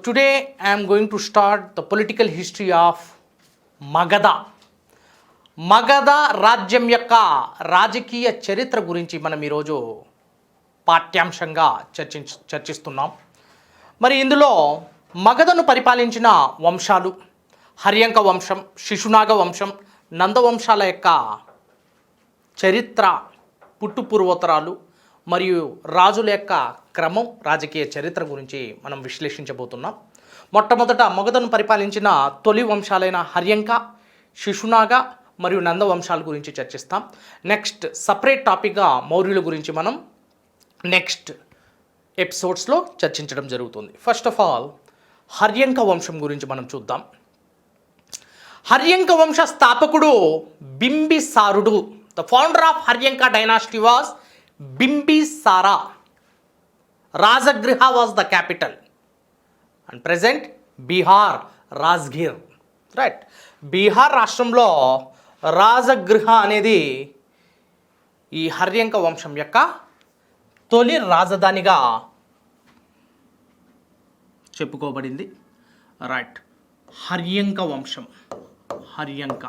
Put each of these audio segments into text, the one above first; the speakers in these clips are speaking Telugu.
today I am going to start the political history of Magadha. Magadha రాజ్యం యొక్క రాజకీయ చరిత్ర గురించి మనం ఈరోజు పాఠ్యాంశంగా చర్చిస్తున్నాం. మరి ఇందులో మగధను పరిపాలించిన వంశాలు హర్యంక వంశం, శిశునాగ వంశం, నందవంశాల యొక్క చరిత్ర, పుట్టుపూర్వోత్తరాలు మరియు రాజుల యొక్క క్రమం, రాజకీయ చరిత్ర గురించి మనం విశ్లేషించబోతున్నాం. మొట్టమొదట మగధను పరిపాలించిన తొలి వంశాలైన హర్యంక, శిశునాగ మరియు నంద వంశాల గురించి చర్చిస్తాం. నెక్స్ట్ సపరేట్ టాపిక్గా మౌర్యుల గురించి మనం నెక్స్ట్ ఎపిసోడ్స్లో చర్చించడం జరుగుతుంది. ఫస్ట్ ఆఫ్ ఆల్ హర్యంక వంశం గురించి మనం చూద్దాం. హర్యంక వంశ స్థాపకుడు బింబిసారుడు. The founder of Haryanka dynasty was Bimbisara. Rajagriha was the capital and present Bihar, Rajgir. Right, Bihar రాష్ట్రంలో రాజగృహ అనేది ఈ హర్యంక వంశం యొక్క తొలి రాజధానిగా చెప్పుకోబడింది. రైట్, హర్యంక వంశం, Haryanka.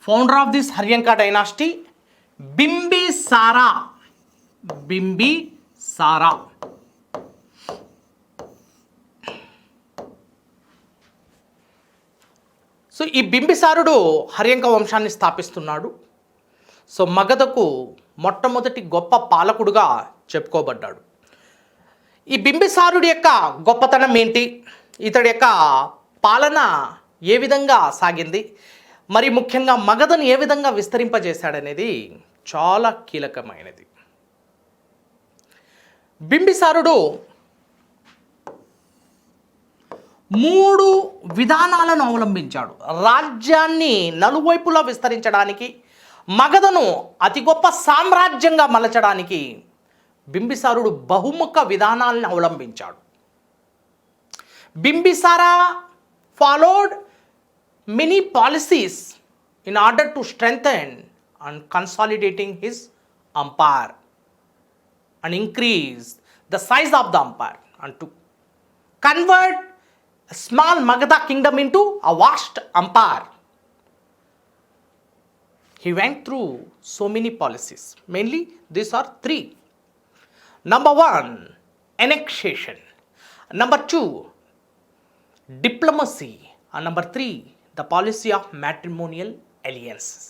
Founder of this Haryanka dynasty Bimbisara. Bimbisara. So ఈ బింబిసారుడు హర్యంక వంశాన్ని స్థాపిస్తున్నాడు. సో మగధకు మొట్టమొదటి గొప్ప పాలకుడుగా చెప్పుకోబడ్డాడు. ఈ బింబిసారుడి యొక్క గొప్పతనం ఏంటి, ఇతడి యొక్క పాలన ఏ విధంగా సాగింది, మరి ముఖ్యంగా మగధను ఏ విధంగా విస్తరింపజేశాడనేది చాలా కీలకమైనది. బింబిసారుడు 3 విధానాలను అవలంబించాడు రాజ్యాన్ని నలువైపులా విస్తరించడానికి, మగధను అతి గొప్ప సామ్రాజ్యంగా మలచడానికి. బింబిసారుడు బహుముఖ విధానాలను అవలంబించాడు. Bimbisara followed many policies in order to strengthen and consolidating his empire and increase the size of the empire and to convert a small Magadha kingdom into a vast empire. He went through so many policies. Mainly these are 3. Number 1, annexation. Number 2, diplomacy. And number 3, the policy of matrimonial alliances.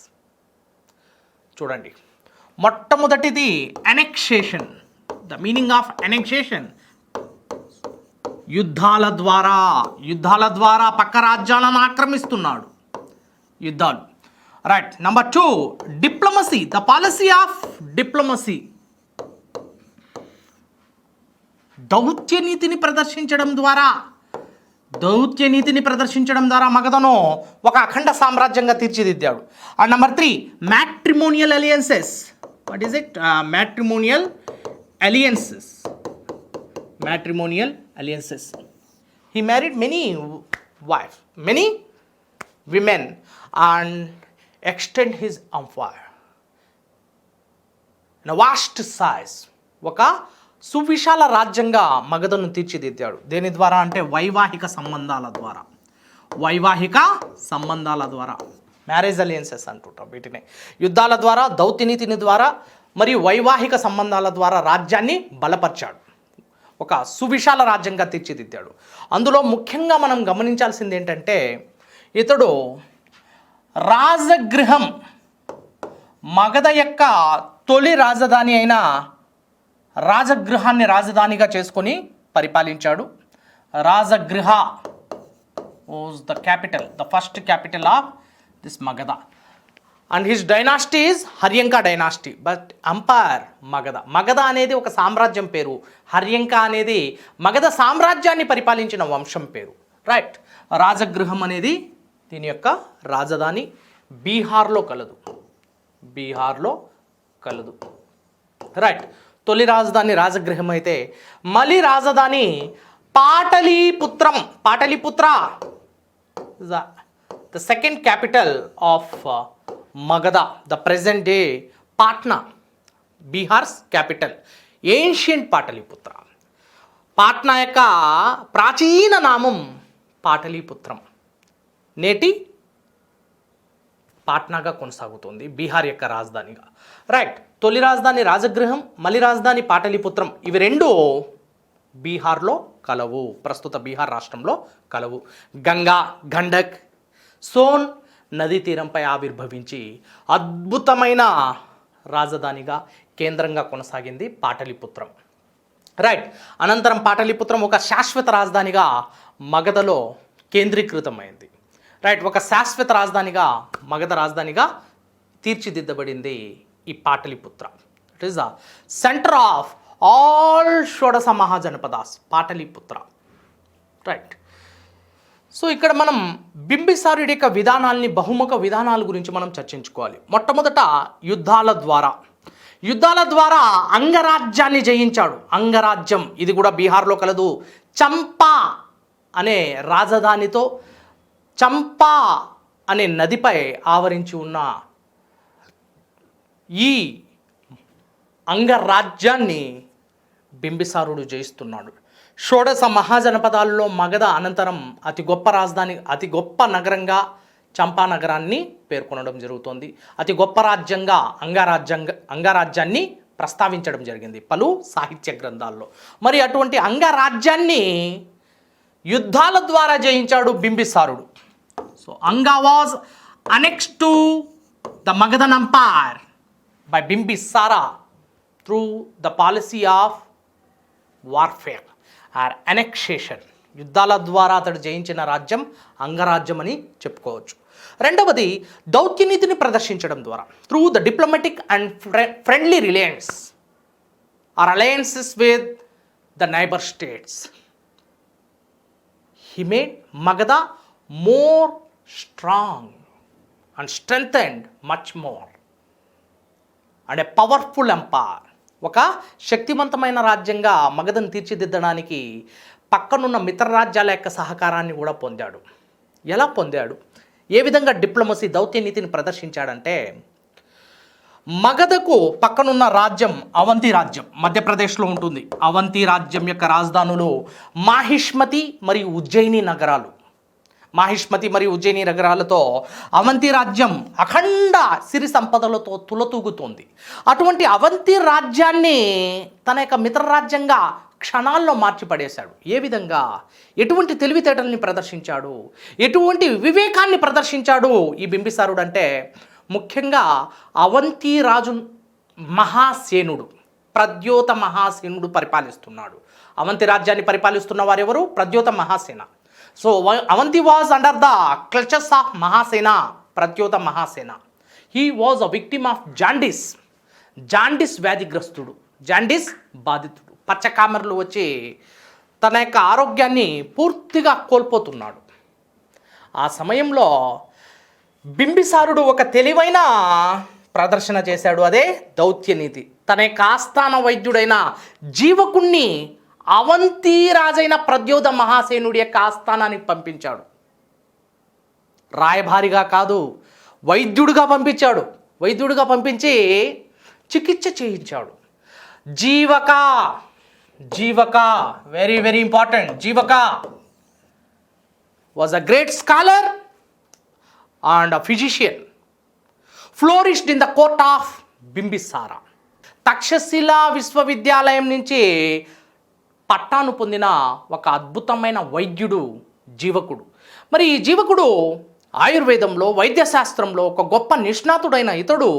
చూడండి, మొట్టమొదటిది annexation. The meaning of annexation, యుద్ధాల ద్వారా పక్క రాజ్యాలను ఆక్రమిస్తున్నాడు, యుద్ధాలు. Right. Number 2, diplomacy. The policy of diplomacy, దౌత్యనీతిని ప్రదర్శించడం ద్వారా మగధను ఒక అఖండ సామ్రాజ్యంగా తీర్చిదిద్దాడు. And number 3, matrimonial alliances. What is it? Matrimonial alliances. He married many women and extend his empire in a vast size. ఒక సువిశాల రాజ్యంగా మగధను తీర్చిదిద్దాడు. దేని ద్వారా అంటే వైవాహిక సంబంధాల ద్వారా మ్యారేజ్ అలియన్సెస్ అంటుంటాం వీటిని. యుద్ధాల ద్వారా, దౌత్యనీతిని ద్వారా మరియు వైవాహిక సంబంధాల ద్వారా రాజ్యాన్ని బలపరిచాడు, ఒక సువిశాల రాజ్యంగా తీర్చిదిద్దాడు. అందులో ముఖ్యంగా మనం గమనించాల్సింది ఏంటంటే ఇతడు రాజగృహం, మగధ యొక్క తొలి రాజధాని అయిన రాజగృహాన్ని రాజధానిగా చేసుకొని పరిపాలించాడు. Rajagriha was the capital, the first capital of this Magadha. And his dynasty is Haryanka dynasty, but empire Magadha అనేది ఒక సామ్రాజ్యం పేరు. హర్యంక అనేది మగధ సామ్రాజ్యాన్ని పరిపాలించిన వంశం పేరు. రైట్. రాజగృహం అనేది దీని యొక్క రాజధాని బీహార్లో కలదు. రైట్. తొలి రాజధాని రాజగృహం అయితే మలి రాజధాని Pataliputra, the second capital of Magadha, the present day Patna, Bihar's capital. Ancient Pataliputra. Patna యొక్క ప్రాచీన నామం పాటలీపుత్రం, నేటి పాట్నాగా కొనసాగుతుంది, బీహార్ యొక్క రాజధానిగా. రైట్, తొలి రాజధాని రాజగృహం, మలి రాజధాని పాటలీపుత్రం, ఇవి రెండు బీహార్లో కలవు, ప్రస్తుత బీహార్ రాష్ట్రంలో కలవు. గంగా, గండక్, సోన్ నదీ తీరంపై ఆవిర్భవించి అద్భుతమైన రాజధానిగా, కేంద్రంగా కొనసాగింది పాటలీపుత్రం. రైట్, అనంతరం పాటలీపుత్రం ఒక శాశ్వత రాజధానిగా మగధలో కేంద్రీకృతమైంది. రైట్, ఒక శాశ్వత రాజధానిగా, మగధ రాజధానిగా తీర్చిదిద్దబడింది ఈ Pataliputra. It is the centre of all షోడశ మహాజనపదాస్, పాటలీపుత్ర. రైట్, సో ఇక్కడ మనం బింబిసారుడి యొక్క విధానాల్ని, బహుముఖ విధానాల గురించి మనం చర్చించుకోవాలి. మొట్టమొదట యుద్ధాల ద్వారా అంగరాజ్యాన్ని జయించాడు. అంగరాజ్యం ఇది కూడా బీహార్లో కలదు. చంపా అనే రాజధానితో, చంపా అనే నదిపై ఆవరించి ఉన్న ఈ అంగరాజ్యాన్ని బింబిసారుడు జయిస్తున్నాడు. షోడశ మహాజనపదాల్లో మగధ అనంతరం అతి గొప్ప నగరంగా చంపా నగరాన్ని పేర్కొనడం జరుగుతోంది. అతి గొప్ప రాజ్యంగా అంగరాజ్యాన్ని ప్రస్తావించడం జరిగింది పలు సాహిత్య గ్రంథాల్లో. మరి అటువంటి అంగరాజ్యాన్ని యుద్ధాల ద్వారా జయించాడు బింబిసారుడు. So Anga was annexed to the Magadhan Empire by Bimbisara through the policy of warfare or annexation. యుద్ధాల ద్వారా అతడు జయించిన రాజ్యం అంగరాజ్యం అని చెప్పుకోవచ్చు. రెండవది దౌత్యనీతిని ప్రదర్శించడం ద్వారా, through the diplomatic and friendly reliance or alliances with the neighbour states, he made Magadha more strong and strengthened much more and a powerful empire. ఒక శక్తివంతమైన రాజ్యంగా మగధను తీర్చిదిద్దడానికి పక్కనున్న మిత్ర రాజ్యాల యొక్క సహకారాన్ని కూడా పొందాడు. ఎలా పొందాడు? ఏ విధంగా డిప్లొమసీ, దౌత్యనీతిని ప్రదర్శించాడంటే, మగధకు పక్కనున్న రాజ్యం అవంతి రాజ్యం, మధ్యప్రదేశ్లో ఉంటుంది. అవంతి రాజ్యం యొక్క రాజధానులు మాహిష్మతి మరియు ఉజ్జయిని నగరాలు. మాహిష్మతి మరియు ఉజ్జయిని నగరాలతో అవంతి రాజ్యం అఖండ సిరి సంపదలతో తులతూగుతోంది. అటువంటి అవంతి రాజ్యాన్ని తన యొక్క మిత్ర రాజ్యంగా క్షణాల్లో మార్చిపడేశాడు. ఏ విధంగా, ఎటువంటి తెలివితేటల్ని ప్రదర్శించాడు, ఎటువంటి వివేకాన్ని ప్రదర్శించాడు ఈ బింబిసారుడు అంటే, ముఖ్యంగా అవంతి రాజు మహాసేనుడు, ప్రద్యోత మహాసేనుడు పరిపాలిస్తున్నాడు. అవంతి రాజ్యాన్ని పరిపాలిస్తున్న వారెవరు? Pradyota Mahasena. So Avanti was under the clutches of Mahasena, Pradyota Mahasena. He was a victim of jaundice వ్యాధిగ్రస్తుడు, జాండిస్ బాధితుడు. పచ్చకామెరలు వచ్చి తన యొక్క ఆరోగ్యాన్ని పూర్తిగా కోల్పోతున్నాడు. ఆ సమయంలో బింబిసారుడు ఒక తెలివైన ప్రదర్శన చేశాడు, అదే దౌత్యనీతి. తన యొక్క ఆస్థాన వైద్యుడైన జీవకుణ్ణి అవంతి రాజైన ప్రద్యోత మహాసేనుడి యొక్క ఆస్థానానికి పంపించాడు. రాయభారిగా కాదు, వైద్యుడిగా పంపించాడు. వైద్యుడిగా పంపించి చికిత్స చేయించాడు. Jivaka very very important. Jivaka was a great scholar and a physician, flourished in the court of Bimbisara. Takshashila విశ్వవిద్యాలయం నుంచి పట్టాను పొందిన ఒక అద్భుతమైన వైద్యుడు జీవకుడు. మరి ఈ జీవకుడు ఆయుర్వేదంలో, వైద్యశాస్త్రంలో ఒక గొప్ప నిష్ణాతుడైన ఇతడు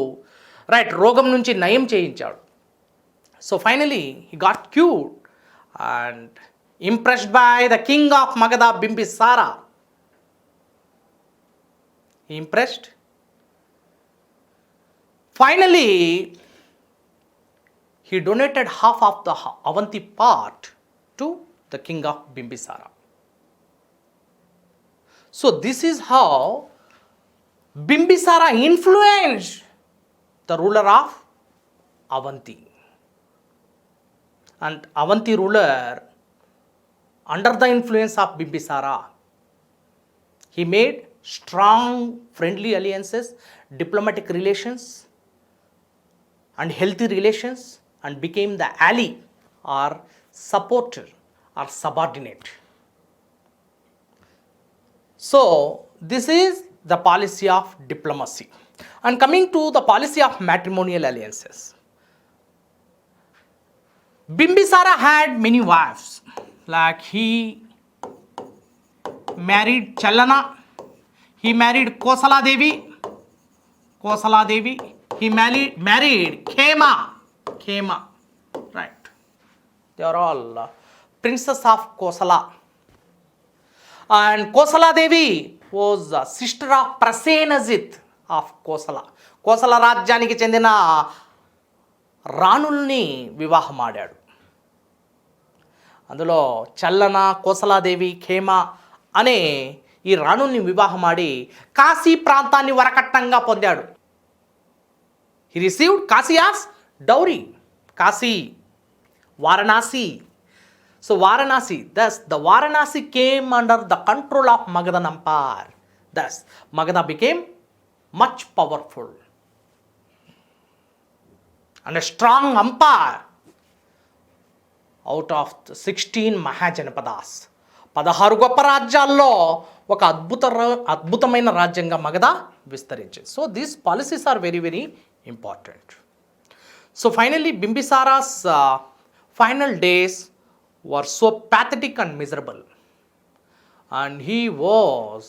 రైట్ రోగం నుంచి నయం చేయించాడు. So finally he got cured and impressed by the king of Magadha Bimbisara. Impressed. Finally, he donated half of the Avanti part to the king of Bimbisara. So this is how Bimbisara influenced the ruler of Avanti. And Avanti ruler, under the influence of Bimbisara, he made strong friendly alliances, diplomatic relations and healthy relations and became the ally or supporter or subordinate. So this is the policy of diplomacy. And coming to the policy of matrimonial alliances, Bimbisara had many wives. Like he married Chalana, he married Kosala Devi, he married Khema, right? They are all princess of Kosala. And Kosala Devi was a sister of Prasenajit of Kosala. Kosala రాజ్యానికి చెందిన రాణుల్ని వివాహం ఆడాడు. అందులో చల్లన, కోసలాదేవి, ఖేమ అనే ఈ రాణుల్ని వివాహమాడి కాశీ ప్రాంతాన్ని వరకట్నంగా పొందాడు. He received Kashi as dowry. Kashi, Varanasi. So Varanasi, thus the Varanasi came under the control of Magadhan Empire. Thus Magadha became much powerful and a strong empire out of the 16 Mahajanapadas. 16 గొప్ప రాజ్యాల్లో ఒక అద్భుతమైన రాజ్యంగా మగధ విస్తరించింది. So these policies are very very important. So finally Bimbisara's final days were so pathetic and miserable, and he was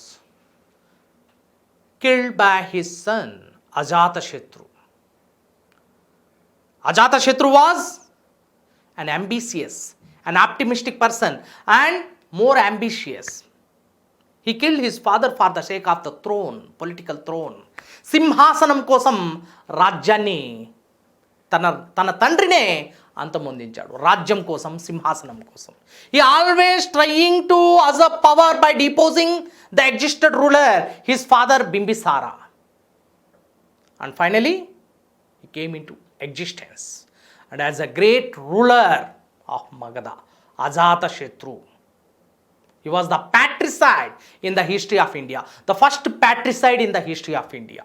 killed by his son Ajatashatru. Ajatashatru was an ambitious, an optimistic person and more ambitious. He killed his father for the sake of the throne, political throne. సింహాసనం కోసం రాజ్యాన్ని తన తండ్రినే అంతమొందించాడు. రాజ్యం కోసం, సింహాసనం కోసం. He always trying to usurp power by deposing the existed ruler, his father Bimbisara. And finally, he came into existence. And as a great ruler of Magadha, Ajatashatru, he was the patricide in the history of India, the first patricide in the history of India,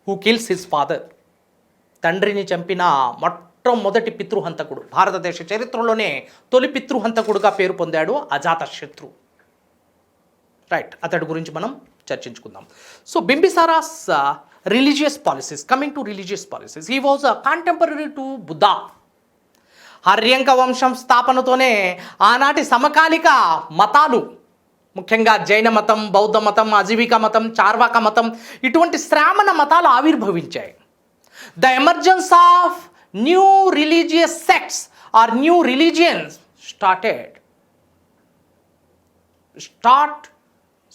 who kills his father. తండ్రిని చంపిన మొట్టమొదటి పితృహంతకుడు. భారతదేశ చరిత్రలోనే తొలి పితృహంతకుడుగా పేరు పొందాడు అజాతశత్రు. రైట్, అతడి గురించి మనం చర్చించుకుందాం. So Bimbisara's religious policies, coming to religious policies, he was contemporary to Buddha. Haryanka వంశం స్థాపనతోనే ఆనాటి సమకాలిక మతాలు, ముఖ్యంగా జైన మతం, బౌద్ధ మతం, అజీవిక మతం, చార్వాక మతం, ఇటువంటి శ్రామణ మతాలు ఆవిర్భవించాయి. The emergence of new religious sects or new religions start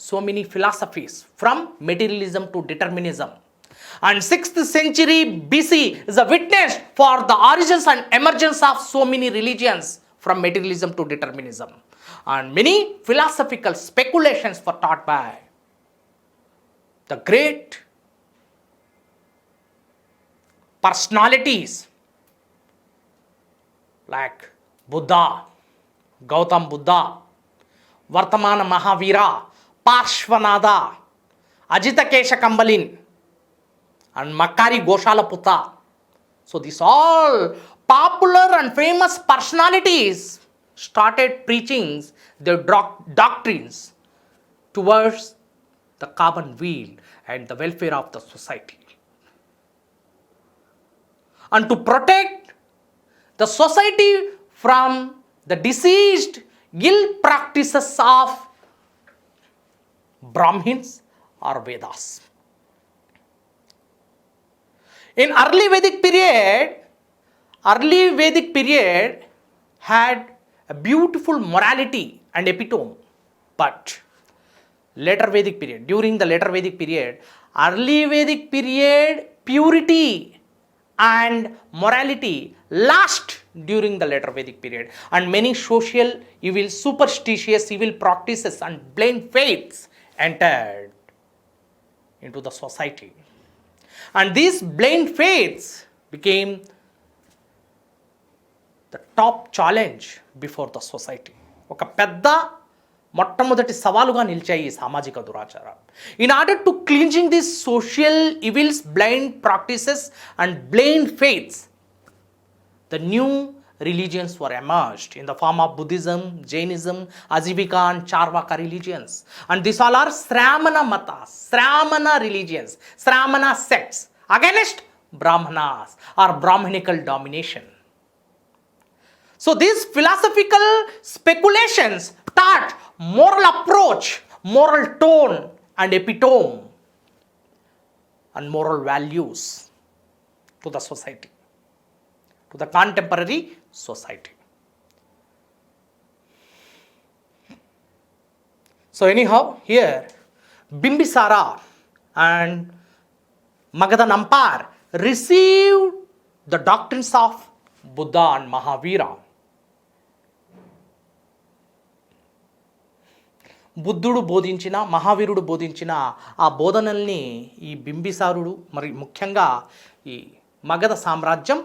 so many philosophies from materialism to determinism. And 6th century BC is a witness for the origins and emergence of so many religions from materialism to determinism. And many philosophical speculations were taught by the great personalities like Buddha, Gautam Buddha, Vartamana Mahavira, Parshvanatha, Ajitakesha Kambalin, and Makari Goshalaputta. So these all popular and famous personalities started preaching their doctrines towards the common weal and the welfare of the society. And to protect the society from the diseased ill practices of Brahmins or Vedas. In early Vedic period had a beautiful morality and epitome, but during the later Vedic period, early Vedic period purity and morality last during the later Vedic period, and many social evil, superstitious evil practices and blind faiths entered into the society. And these blind faiths became the top challenge before the society. ఒక పెద్ద మొట్టమొదటి సవాలుగా నిలిచాయి ఈ సామాజిక దురాచారాలు. In order to cleansing this social evils, blind practices and blind faiths, the new religions were emerged in the form of Buddhism, Jainism, Ajivika and Charvaka religions. And these all are Sramana matas, Sramana religions, Sramana sects against Brahmanas or Brahmanical domination. So these philosophical speculations taught moral approach, moral tone and epitome and moral values to the society, to the contemporary society. So anyhow, here Bimbisara and Magadha Empire received the doctrines of Buddha and Mahavira. బుద్ధుడు బోధించిన, మహావీరుడు బోధించిన ఆ బోధనల్ని ఈ బింబిసారుడు మరి ముఖ్యంగా ఈ మగధ సామ్రాజ్యం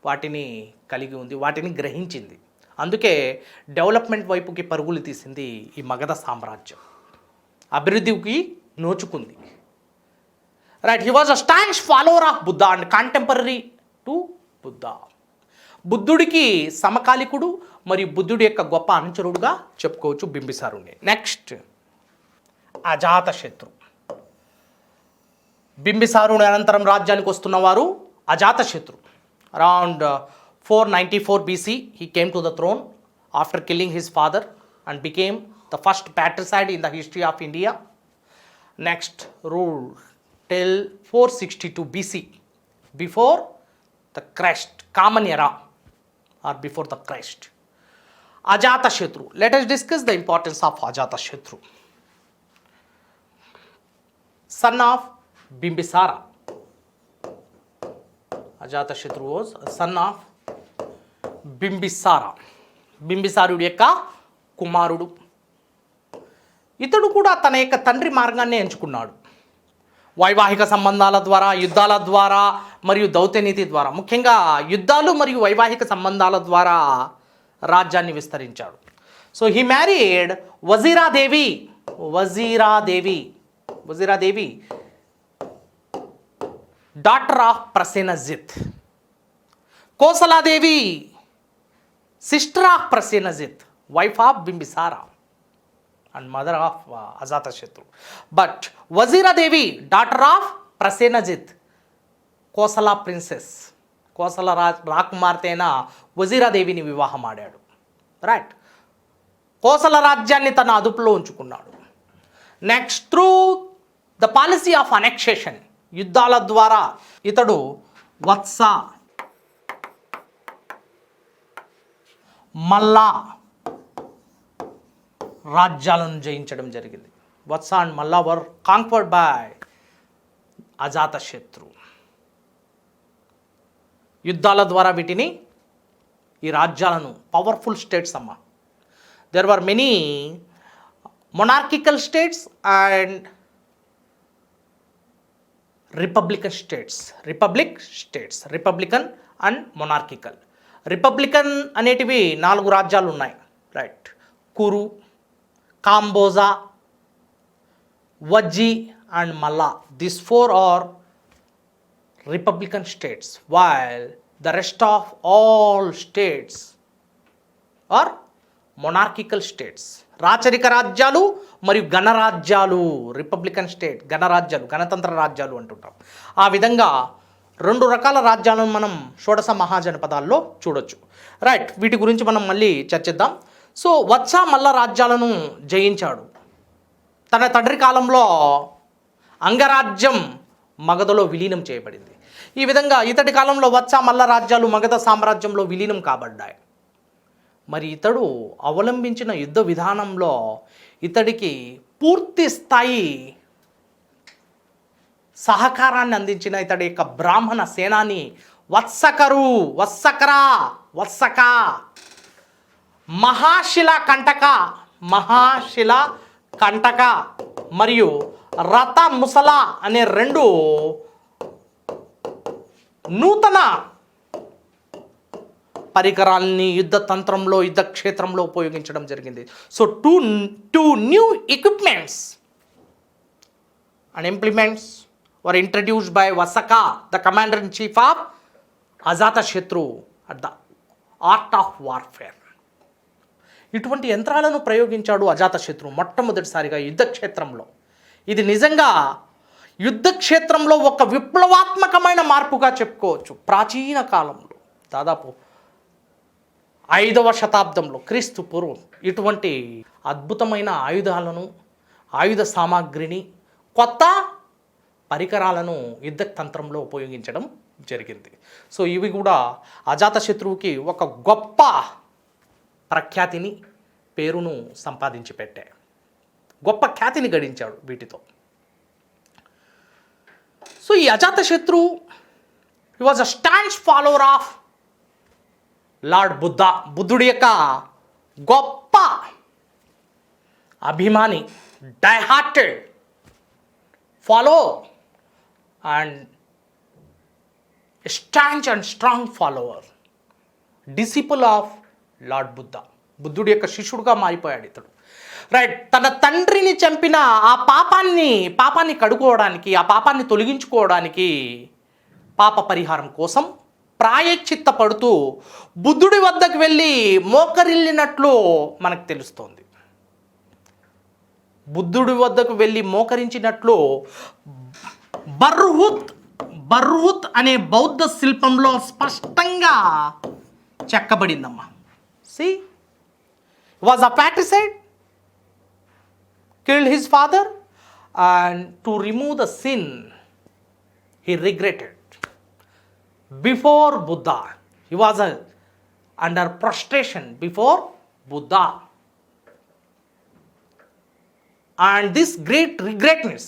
వాటిని కలిగి ఉంది, వాటిని గ్రహించింది. అందుకే డెవలప్మెంట్ వైపుకి పరుగులు తీసింది ఈ మగధ సామ్రాజ్యం, అభివృద్ధికి నోచుకుంది. Right, he was a staunch follower of Buddha and contemporary to Buddha. బుద్ధుడికి సమకాలికుడు మరియు బుద్ధుడి యొక్క గొప్ప అనుచరుడుగా చెప్పుకోవచ్చు బింబిసారుని. నెక్స్ట్ అజాతశత్రు. బింబిసారుని అనంతరం రాజ్యానికి వస్తున్నవారు Ajatashatru. Around 494 BC he came to the throne after killing his father and became the first patricide in the history of India. Next ruled till 462 BC, before the Christ, common era or before the Christ. Ajatashatru. Let us discuss the importance of Ajatashatru. Son of Bimbisara. Ajatashatru was a son of Bimbisara. బింబిసారుడి యొక్క కుమారుడు. ఇతడు కూడా తన యొక్క తండ్రి మార్గాన్ని ఎంచుకున్నాడు. వైవాహిక సంబంధాల ద్వారా, యుద్ధాల ద్వారా మరియు దౌత్యనీతి ద్వారా, ముఖ్యంగా యుద్ధాలు మరియు వైవాహిక సంబంధాల ద్వారా రాజ్యాన్ని విస్తరించాడు. So he married Vajiradevi. Daughter of Prasenajit. Kosaladevi, sister of Prasenajit, wife of Bimbisara and mother of Ajatashatru. But Vazira Devi, daughter of Prasenajit, Kosala princess, Kosala రాకుమార్తె అయిన వజీరా దేవిని వివాహం ఆడాడు. రైట్, కోసల రాజ్యాన్ని తన అదుపులో ఉంచుకున్నాడు. Next through the policy of annexation, యుద్ధాల ద్వారా ఇతడు వత్స, మల్లా రాజ్యాలను జయించడం జరిగింది. వత్స అండ్ మల్లా వర్ కాంక్వర్డ్ బై అజాతశత్రు. యుద్ధాల ద్వారా వీటిని, ఈ రాజ్యాలను, పవర్ఫుల్ స్టేట్స్ అమ్మ. There were many monarchical states and republican and monarchical. Republican అనేటివి 4 రాజ్యాలు ఉన్నాయి. Right, Kuru, Kamboja, Vajji and Malla. This 4 are republican states, while the rest of all states are monarchical states. రాచరిక రాజ్యాలు మరియు గణరాజ్యాలు. రిపబ్లికన్ స్టేట్, గణరాజ్యాలు, గణతంత్ర రాజ్యాలు అంటుంటాం. ఆ విధంగా 2 రకాల రాజ్యాలను మనం షోడశ మహాజనపదాల్లో చూడొచ్చు. రైట్, వీటి గురించి మనం మళ్ళీ చర్చిద్దాం. సో వత్స మల్ల రాజ్యాలను జయించాడు. తన తండ్రి కాలంలో అంగరాజ్యం మగధలో విలీనం చేయబడింది. ఈ విధంగా ఇతడి కాలంలో వత్స మల్ల రాజ్యాలు మగధ సామ్రాజ్యంలో విలీనం కాబడ్డాయి. మరి ఇతడు అవలంబించిన యుద్ధ విధానంలో ఇతడికి పూర్తి స్థాయి సహకారాన్ని అందించిన ఇతడి యొక్క బ్రాహ్మణ సేనాని వత్సక, మహాశిల కంటక మరియు రథ ముసల అనే 2 నూతన పరికరాల్ని యుద్ధ తంత్రంలో, యుద్ధ క్షేత్రంలో ఉపయోగించడం జరిగింది. So two new equipments and implements were introduced by Vasaka, the commander-in-chief of Ajatashatru, at the art of warfare. ఇటువంటి యంత్రాలను ప్రయోగించాడు అజాతశత్రువు మొట్టమొదటిసారిగా యుద్ధక్షేత్రంలో. ఇది నిజంగా యుద్ధక్షేత్రంలో ఒక విప్లవాత్మకమైన మార్పుగా చెప్పుకోవచ్చు. ప్రాచీన కాలంలో దాదాపు 5వ శతాబ్దంలో క్రీస్తు పూర్వం ఇటువంటి అద్భుతమైన ఆయుధాలను, ఆయుధ సామాగ్రిని, కొత్త పరికరాలను యుద్ధతంత్రంలో ఉపయోగించడం జరిగింది. సో ఇవి కూడా అజాతశత్రువుకి ఒక గొప్ప ప్రఖ్యాతిని, పేరును సంపాదించి పెట్టాయి. గొప్ప ఖ్యాతిని గడించాడు వీటితో. సో ఈ అజాతశత్రువు he was a staunch follower of lord Buddha. బుద్ధుడి యొక్క గొప్ప అభిమాని, diehearted follow and staunch and strong follower, disciple of lord Buddha. బుద్ధుడి యొక్క శిష్యుడుగా మారిపోయాడు ఇతడు. రైట్. తన తండ్రిని చంపిన ఆ పాపాన్ని కడుక్కోవడానికి, ఆ పాపాన్ని తొలగించుకోవడానికి, పాప పరిహారం కోసం ప్రాయశ్చిత్త పడుతూ బుద్ధుడి వద్దకు వెళ్ళి మోకరిల్లినట్లు మనకు తెలుస్తోంది. బుద్ధుడి వద్దకు వెళ్ళి మోకరించినట్లు బర్హుత్ అనే బౌద్ధ శిల్పంలో స్పష్టంగా చెక్కబడిందమ్మా. She was a patricide, killed his father, and to remove the sin he regretted. Before Buddha, he was under prostration before Buddha, and this great regretness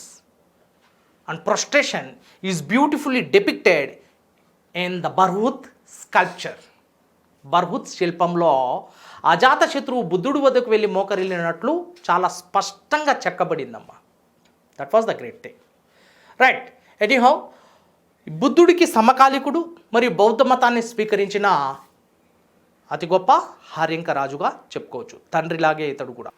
and prostration is beautifully depicted in the Barhut sculpture. Bharhut శిల్పంలో అజాతశత్రువు బుద్ధుడి వద్దకు వెళ్ళి మోకరిల్లినట్లు చాలా స్పష్టంగా చెక్కబడిందమ్మా. That was the great thing. Right. Anyhow, బుద్ధుడికి సమకాలికుడు మరియు బౌద్ధ మతాన్ని స్వీకరించిన అతి గొప్ప హర్యంక రాజుగా చెప్పుకోవచ్చు. తండ్రిలాగే ఇతడు కూడా.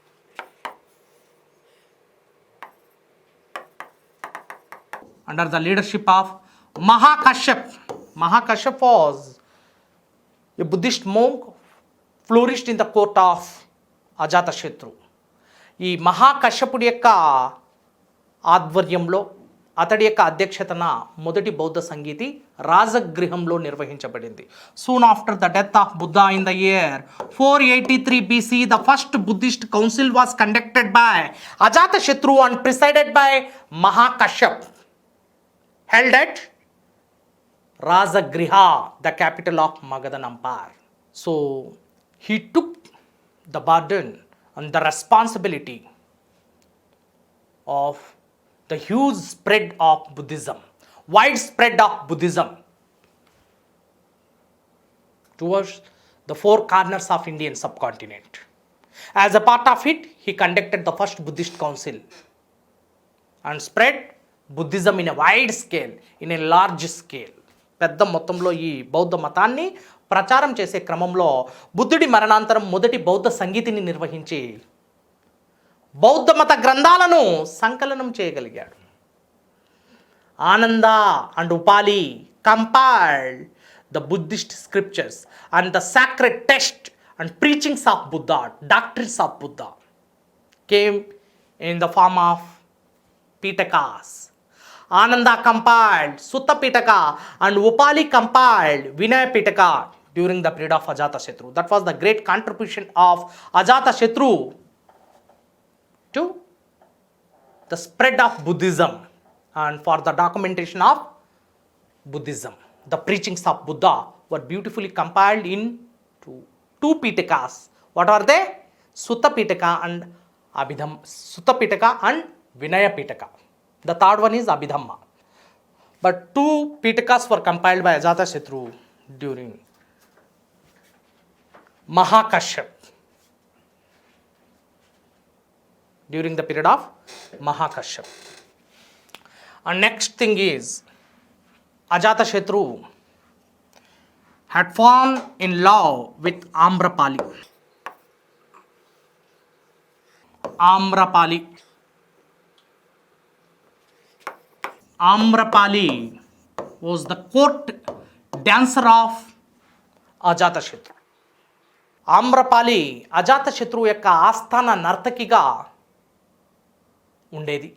Under the leadership of Mahakashyap. Mahakashyap was a Buddhist monk flourished in the court of Ajatashatru. ఈ మహాకశ్యపుడి యొక్క ఆధ్వర్యంలో, అతడి యొక్క అధ్యక్షతన మొదటి బౌద్ధ సంగీతి రాజగృహంలో నిర్వహించబడింది. Soon after the death of Buddha in the year 483 BC, the first Buddhist council was conducted by Ajatashatru and presided by Mahakashyap, held at Rajagriha, the capital of Magadhan Empire. So he took the burden and the responsibility of the huge spread of Buddhism, widespread of Buddhism towards the four corners of Indian subcontinent. As a part of it, he conducted the first Buddhist council and spread Buddhism in a wide scale, in a large scale. పెద్ద మొత్తంలో ఈ బౌద్ధ మతాన్ని ప్రచారం చేసే క్రమంలో బుద్ధుడి మరణాంతరం మొదటి బౌద్ధ సంగీతిని నిర్వహించి బౌద్ధ మత గ్రంథాలను సంకలనం చేయగలిగాడు. Ananda and Upali compiled the Buddhist scriptures and the sacred text and preachings of Buddha, doctrines of Buddha came in the form of Pitakas. Ananda compiled Sutta Pitaka and Upali compiled Vinaya Pitaka during the period of Ajatashatru. That was the great contribution of Ajatashatru to the spread of Buddhism and for the documentation of Buddhism. The preachings of Buddha were beautifully compiled into two Pitakas. What are they? Sutta Pitaka and Sutta Pitaka and Vinaya Pitaka. The third one is Abhidhamma. But two Pitakas were compiled by Ajatashatru during Mahakashyap. During the period of Mahakashyap. And next thing is, Ajatashatru had fallen in love with Amrapali. Amrapali was the court dancer of Ajatashatru. Amrapali అజాతశత్రువు యొక్క ఆస్థాన నర్తకిగా ఉండేది.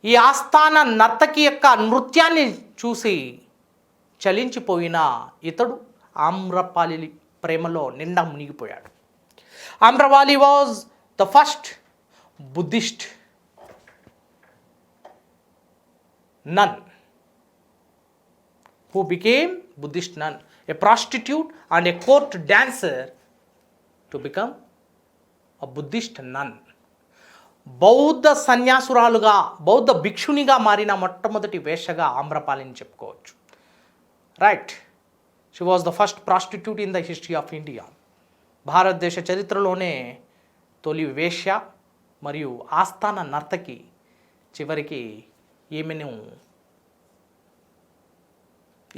ఈ ఆస్థాన నర్తకి యొక్క నృత్యాన్ని చూసి చలించిపోయిన ఇతడు ఆమ్రపాలి ప్రేమలో నిండా మునిగిపోయాడు. Amrapali was the first Buddhist nun who became Buddhist nun, a prostitute and a court dancer to become a Buddhist nun. బౌద్ధ సన్యాసురాలుగా బౌద్ధ భిక్షునిగా మారిన మొట్టమొదటి వేషగా ఆమ్రపాలిని చెప్పుకోవచ్చు. Right, she was the first prostitute in the history of India. భారతదేశ చరిత్రలోనే తొలి వేశ్య మరియు ఆస్థాన నర్తకి. చివరికి ఈమెను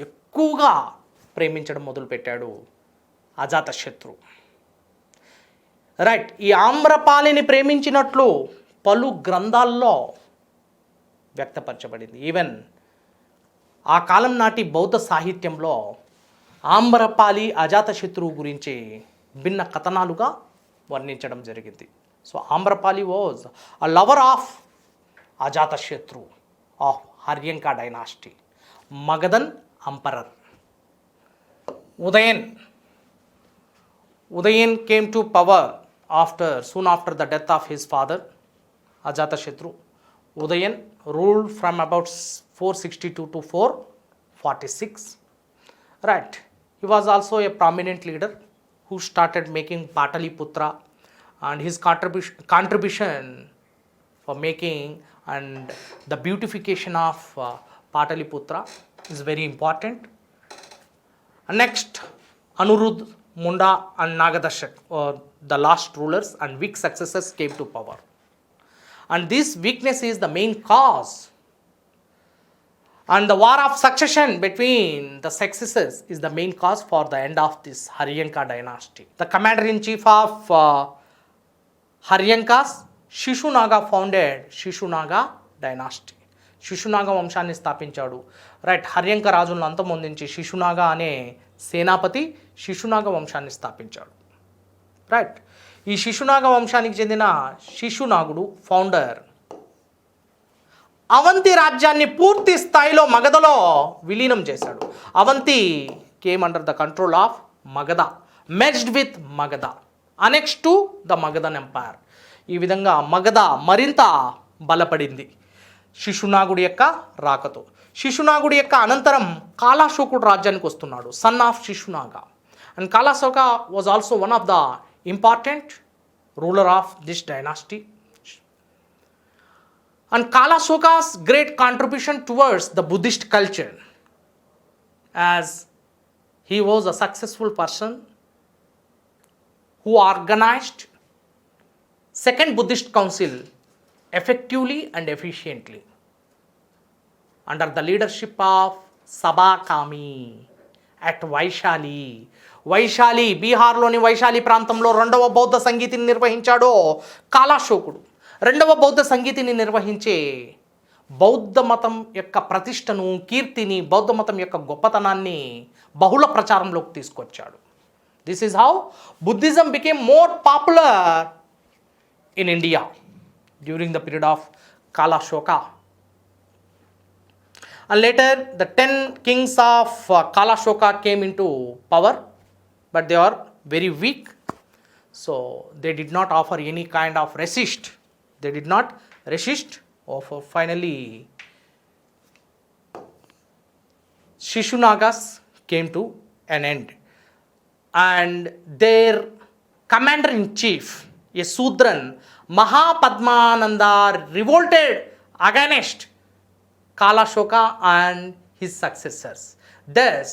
ఎక్కువగా ప్రేమించడం మొదలుపెట్టాడు అజాతశత్రు. రైట్, ఈ ఆమ్రపాలిని ప్రేమించినట్లు పలు గ్రంథాల్లో వ్యక్తపరచబడింది. ఈవెన్ ఆ కాలం నాటి బౌద్ధ సాహిత్యంలో ఆమ్రపాలి అజాతశత్రువు గురించి భిన్న కథనాలుగా వర్ణించడం జరిగింది. So Amrapali was a lover of Ajatashatru of Haryanka dynasty, Magadhan emperor. Udayan came to power soon after the death of his father Ajatashatru. Udayan ruled from about 462 to 446. Right, he was also a prominent leader who started making Pataliputra, and his contribution for making and the beautification of Pataliputra is very important. And next, Anuruddha, Munda and Nagadashak, the last rulers and weak successors, came to power. And this weakness is the main cause. And the war of succession between the successors is the main cause for the end of this Haryanka dynasty. The commander-in-chief of Haryankas, Shishunaga founded Shishunaga dynasty. Shishunaga వంశాన్ని స్థాపించాడు. రైట్, హర్యంక రాజులను అంతమొందించి శిశునాగా అనే సేనాపతి శిశునాగా వంశాన్ని స్థాపించాడు. రైట్, ఈ శిశునాగా వంశానికి చెందిన శిశునాగుడు ఫౌండర్ అవంతి రాజ్యాన్ని పూర్తి స్థాయిలో మగధలో విలీనం చేశాడు. Avanti came under the control of Magadha, merged with Magadha, annex to the Magadhan empire. ఈ విధంగా మగధ మరింత బలపడింది శిశునాగుడి యొక్క రాకతో. శిశునాగుడి యొక్క అనంతరం కాలాశోకుడు రాజ్యానికి వస్తున్నాడు, son of Shishunaga. And Kalashoka was also one of the important ruler of this dynasty. And Kalashoka's great contribution towards the Buddhist culture, as he was a successful person who organized Second Buddhist Council effectively and efficiently under the leadership of Sabakami at Vaishali. Vaishali, బీహార్లోని వైశాలి ప్రాంతంలో రెండవ బౌద్ధ సంగీతిని నిర్వహించాడు కాలాశోకుడు. రెండవ బౌద్ధ సంగీతిని నిర్వహించే బౌద్ధ మతం యొక్క ప్రతిష్టను, కీర్తిని, బౌద్ధ మతం యొక్క గొప్పతనాన్ని బహుళ ప్రచారంలోకి తీసుకొచ్చాడు. This is how Buddhism became more popular in India during the period of Kalashoka. And later, the 10 kings of Kalashoka came into power, but they are very weak. So, they did not offer any kind of resist. They did not resist. Finally, Shishunagas came to an end. And their commander-in-chief, a Sudran, Mahapadmananda, revolted against Kalashoka and his successors. Thus,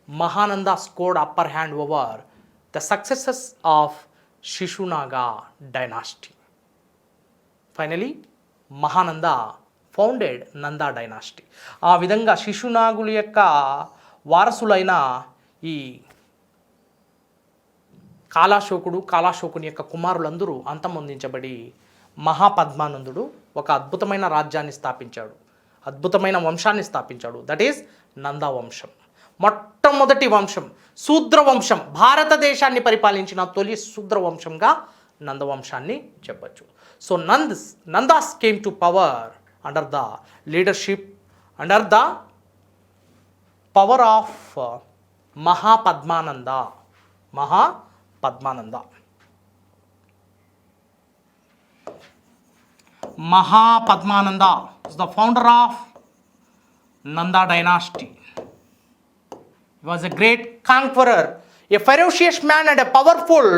Mahananda scored upper hand over the successors of Shishunaga dynasty. Finally, Mahananda founded Nanda dynasty. ఆ విధంగా శిశునాగుల యొక్క వారసులైన ఈ కాలాశోకుని యొక్క కుమారులందరూ అంతమొందించబడి మహాపద్మానందుడు ఒక అద్భుతమైన రాజ్యాన్ని స్థాపించాడు, అద్భుతమైన వంశాన్ని స్థాపించాడు. దట్ ఈస్ నంద వంశం. మొట్టమొదటి వంశం శూద్రవంశం, భారతదేశాన్ని పరిపాలించిన తొలి శూద్రవంశంగా నందవంశాన్ని చెప్పచ్చు. So Nandas came to power under the leadership, under the power of Mahapadmananda. Mahapadmananda is the founder of Nanda dynasty. He was a great conqueror, a ferocious man and a powerful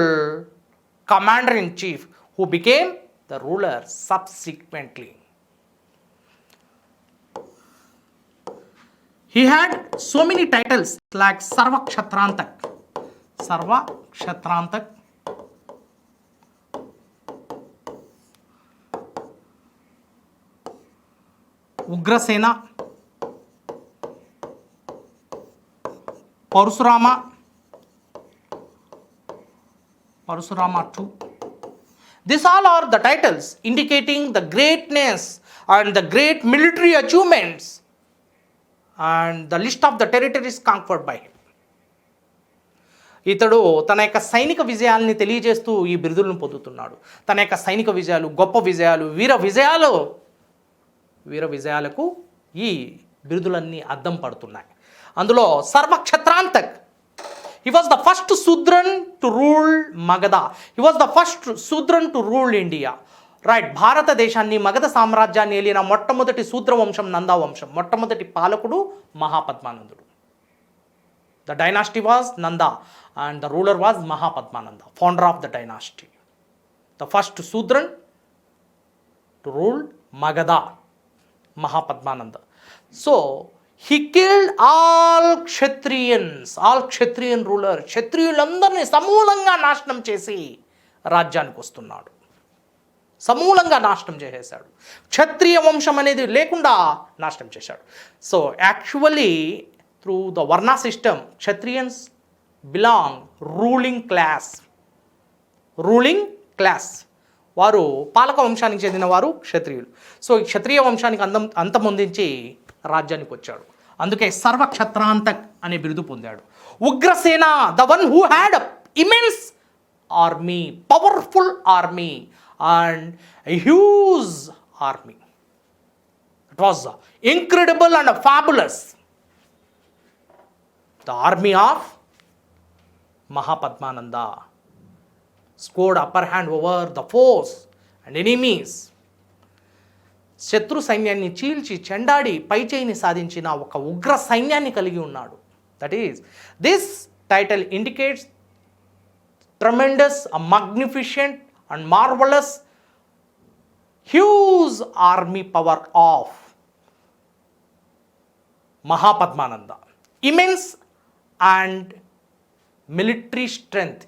commander-in-chief who became the ruler subsequently. He had so many titles like Sarva Kshatrantak, Ugrasena, Parashurama too. These all are the titles indicating the greatness and the great military achievements and the list of the territories conquered by him. ఇతడు తన యొక్క సైనిక విజయాల్ని తెలియజేస్తూ ఈ బిరుదులను పొందుతున్నాడు. తన యొక్క సైనిక విజయాలు, గొప్ప విజయాలు, వీర విజయాలకు ఈ బిరుదులన్నీ అద్దం పడుతున్నాయి. అందులో సర్వక్షత్రాంతక్, he was the first Sudran to rule Magadha. He was the first Sudran to rule India. Right, భారతదేశాన్ని మగధ సామ్రాజ్యాన్ని ఏలిన మొట్టమొదటి శూద్ర వంశం నందా వంశం. మొట్టమొదటి పాలకుడు మహాపద్మానందుడు. The dynasty was Nanda and the ruler was Mahapadmananda, founder of the dynasty. The first Shudran to rule Magadha, Mahapadmananda. So he killed all Kshatriyan ruler. క్షత్రియులందరినీ సమూలంగా నాశనం చేసి రాజ్యానికి వస్తున్నాడు. సమూలంగా నాశనం చేసేశాడు. క్షత్రియ వంశం అనేది లేకుండా నాశనం చేశాడు. సో యాక్చువల్లీ త్రూ ద వర్ణ సిస్టమ్ క్షత్రియన్స్ బిలాంగ్ రూలింగ్ క్లాస్. వారు పాలక వంశానికి చెందిన వారు క్షత్రియులు. సో ఈ క్షత్రియ వంశానికి అంతమొందించి రాజ్యానికి వచ్చాడు. అందుకే సర్వక్షత్రాంతక్ అనే బిరుదు పొందాడు. Ugrasena, the one who had immense army, powerful army and a huge army. It was incredible and fabulous. The army of Mahapadmananda scored upper hand over the foes and enemies. శత్రు సైన్యాన్ని చీల్చి చెండాడి పైచేయిని సాధించిన ఒక ఉగ్ర సైన్యాన్ని కలిగి ఉన్నాడు. That is, this title indicates tremendous, magnificent and marvelous, huge army power of Mahapadmananda. Immense military strength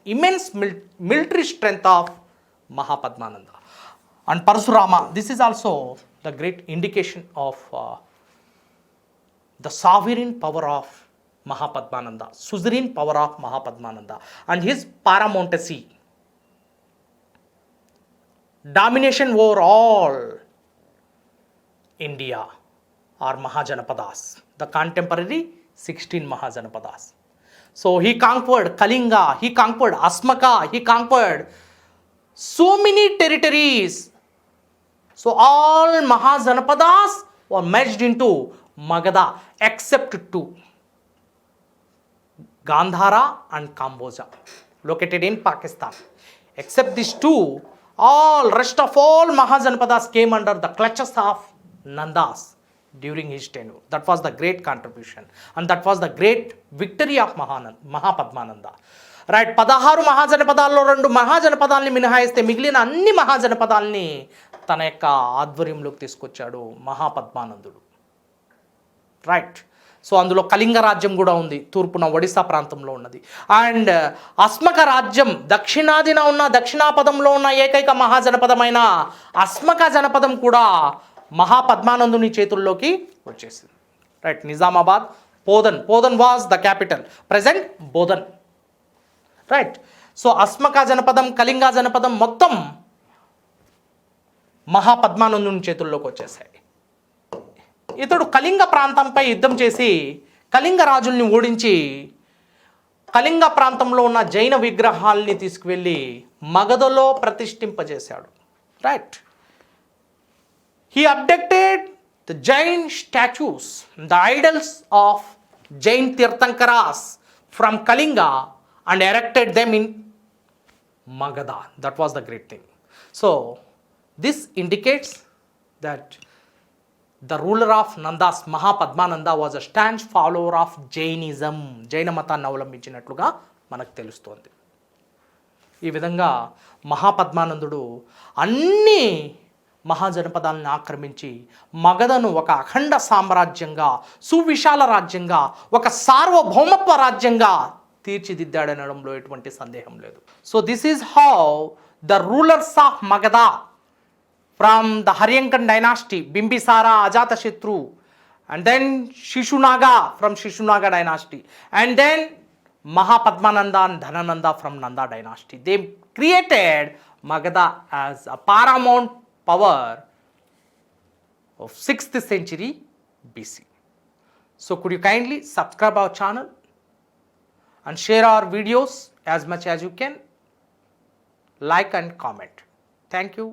of Mahapadmananda. And Parashurama, this is also the great indication of the sovereign power of Mahapadmananda, suzerain power of Mahapadmananda and his paramountcy, domination over all India or Mahajanapadas, the contemporary 16 Mahajanapadas. So he conquered Kalinga, he conquered Asmaka, he conquered so many territories. So all Mahajanapadas were merged into Magadha except two, Gandhara and Kamboja, located in Pakistan. Except these two, rest of all Mahajanapadas came under the clutches of Nandas during his tenure. That was the great contribution and that was the great victory of Mahapadmananda. Right, 16 మహాజనపదాల్లో 2 మహాజనపదాలని మినహాయిస్తే మిగిలిన అన్ని మహాజనపదాలని తన యొక్క ఆధ్వర్యంలోకి తీసుకొచ్చాడు మహాపద్మానందుడు. రైట్, సో అందులో కళింగ రాజ్యం కూడా ఉంది, తూర్పున ఒడిశా ప్రాంతంలో ఉన్నది. అండ్ అస్మక రాజ్యం దక్షిణాదిన ఉన్న, దక్షిణాపదంలో ఉన్న ఏకైక మహాజనపదమైన అస్మక జనపదం కూడా మహాపద్మానందుని చేతుల్లోకి వచ్చేసింది. Right, Nizamabad, Podan was the capital, present Bodhan. Right, so Asmaka జనపదం, కళింగ జనపదం మొత్తం మహాపద్మానందుని చేతుల్లోకి వచ్చేసాయి. ఇతడు కళింగ ప్రాంతంపై యుద్ధం చేసి కళింగ రాజుల్ని ఓడించి కళింగ ప్రాంతంలో ఉన్న జైన విగ్రహాల్ని తీసుకువెళ్ళి మగధలో ప్రతిష్ఠింపజేశాడు. Right. He abducted the Jain statues, the idols of Jain Tirthankaras from Kalinga and erected them in Magadha. That was the great thing. So, this indicates that the ruler of Nandas, Mahapadmananda, was a stanch follower of Jainism. జైన మతాన్ని అవలంబించినట్లుగా మనకు తెలుస్తోంది. ఈ విధంగా మహాపద్మానందుడు అన్ని మహాజనపదాలను ఆక్రమించి మగధను ఒక అఖండ సామ్రాజ్యంగా, సువిశాల రాజ్యంగా, ఒక సార్వభౌమత్వ రాజ్యంగా తీర్చిదిద్దాడనడంలో ఎటువంటి సందేహం లేదు. So this is how the rulers of Magadha from the Haryankan dynasty, Bimbisara, Ajatashatru, and then Shishunaga from Shishunaga dynasty, and then Mahapadmananda and Dhanananda from Nanda dynasty. They created Magadha as a paramount power of 6th century BC. So could you kindly subscribe our channel and share our videos as much as you can, like and comment. Thank you.